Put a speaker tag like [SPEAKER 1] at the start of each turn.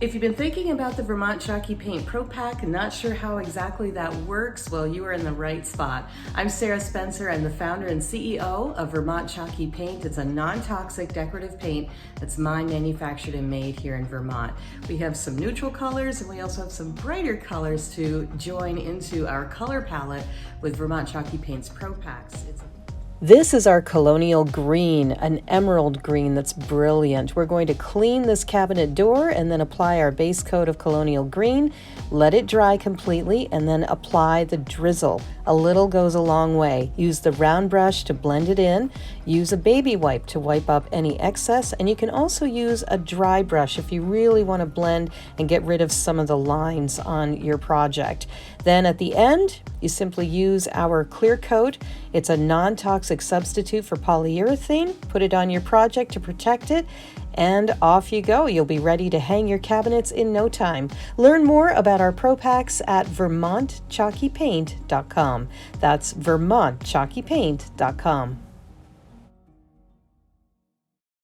[SPEAKER 1] If you've been thinking about the Vermont Chalky Paint ProPack and not sure how exactly that works, well, you are in the right spot. I'm Sarah Spencer. I'm the founder and CEO of Vermont Chalky Paint. It's a non-toxic decorative paint that's manufactured and made here in Vermont. We have some neutral colors and we also have some brighter colors to join into our color palette with Vermont Chalky Paint's ProPacks. This is our Colonial green, an emerald green that's brilliant. We're going to clean this cabinet door and then apply our base coat of Colonial green, let it dry completely, and then apply the drizzle. A little goes a long way. Use the round brush to blend it in. Use a baby wipe to wipe up any excess, and you can also use a dry brush if you really want to blend and get rid of some of the lines on your project. Then at the end, you simply use our clear coat. It's a non-toxic substitute for polyurethane. Put it on your project to protect it, and off you go. You'll be ready to hang your cabinets in no time. Learn more about our ProPacks at VermontChalkyPaint.com. That's VermontChalkyPaint.com.